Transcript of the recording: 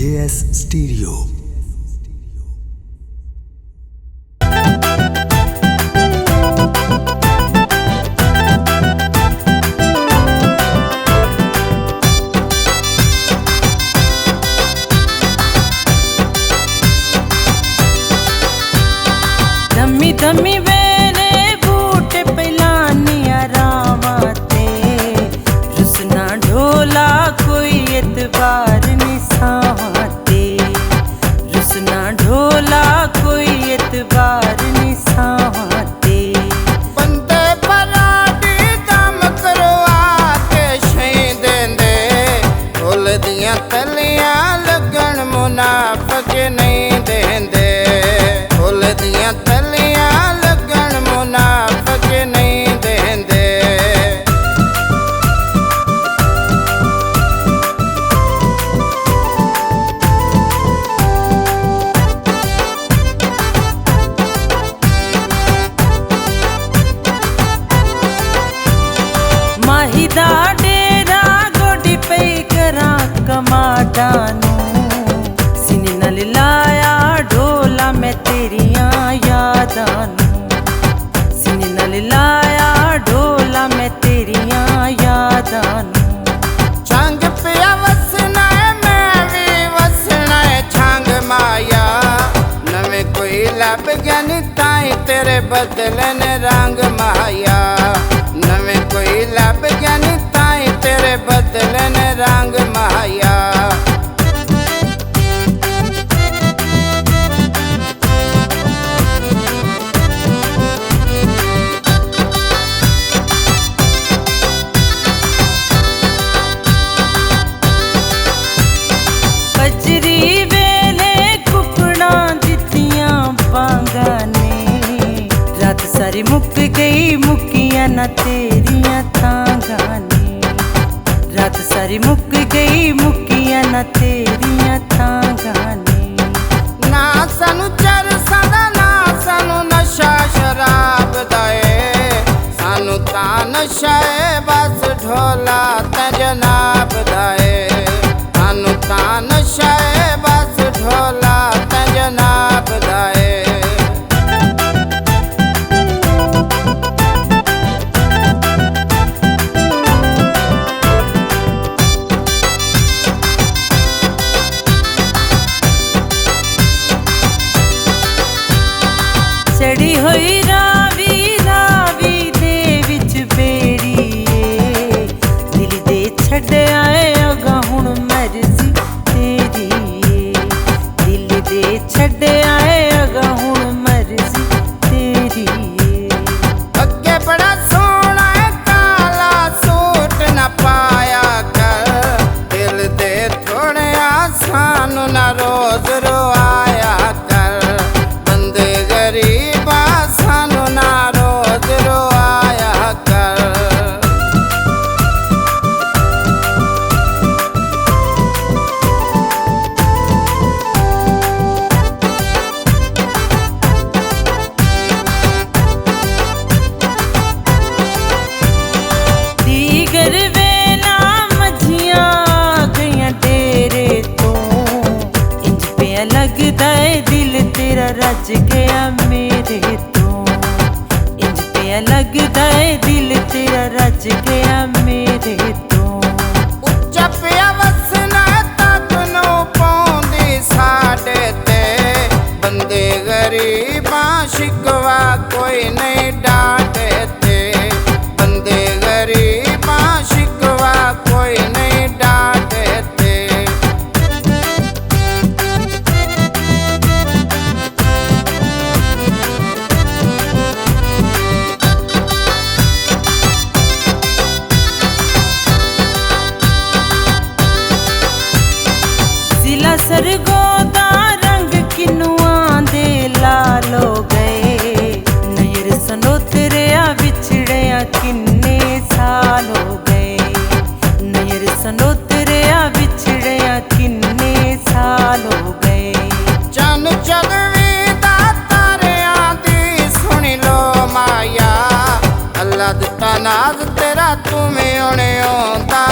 JS Stereo। धम्मी धम्मी वेने बूटे पैलानिया रामाते रुसना ढोला कोई एतबार निसाते रुसना ढोला कोई एतबार निसाते बंदे पराडी दम करो आके शही देंदे ढोल दियां तलियां लगन मुनाफक नहीं देंदे ढोल दियां तलियां लगन मुनाफक नहीं देंदे। माही दा डेरा गोडी पे करा कमाडानू सीने नाल लाया ढोला मैं तेरियां यादानू सीने नाल लाया ढोला मैं तेरियां यादानू छंग पिया वसना है मैं भी वसना है छंग माया नवे कोई लब गया नी ताई तेरे बदलन रंग माया नवे कोई लब गया नी ताई तेरे बदलन रंग माया। बजरी वेले कुकड़ा दित्तियां बांगा ने रात सारी मुक गई मुकिया ना तेरियां थांगा ने रात सारी मुक गई मुकिया ना तेरियां थांगा ने ना सानू चरसा दा ना सानू नशा शराब दा ए सानू तां नशा है बस ढोला ते जनाब दा ए सानू तां नशा है बस ढोला ते जनाब दा ए। चढ़ी हुई रावी रावी दे विच बेड़ी ए दिल दे छड़ आए अगा हुण मर्जी तेरी ए दिल दे छड़ आए अगा हुण मर्जी तेरी ए अगे बड़ा सोना है काला सूट न पाया कर दिल दे थोड़े आसान न रोज रोआया कर बंदे गरीबा सानू ना रोज रोआया कर। दीगर वेला मझियां गईयां तेरे तो इंज पे लगदा है दिल तेरा रज गया मेरे तो इंज पे लगदा है दिल तेरा रज गया मेरे तो उच्चा पिया वसना तक नो पौंदी साडे ते बंदे गरीबा शिकवा कोई नहीं डांटे ते बंदे गरीबा शिकवा कोई नहीं डांटे ते। सिला सरगो दा रंग किनुआं दे लालो गए नयर सनोतरिया बिछड़िया किन्ने साल हो गए नयर सनोतरिया बिछड़िया किन्ने साल हो गए। चन चलवी दा तारियां दी सुनी लो माया अल्लाह दिता नाज तेरा तुम्हें होने आंदा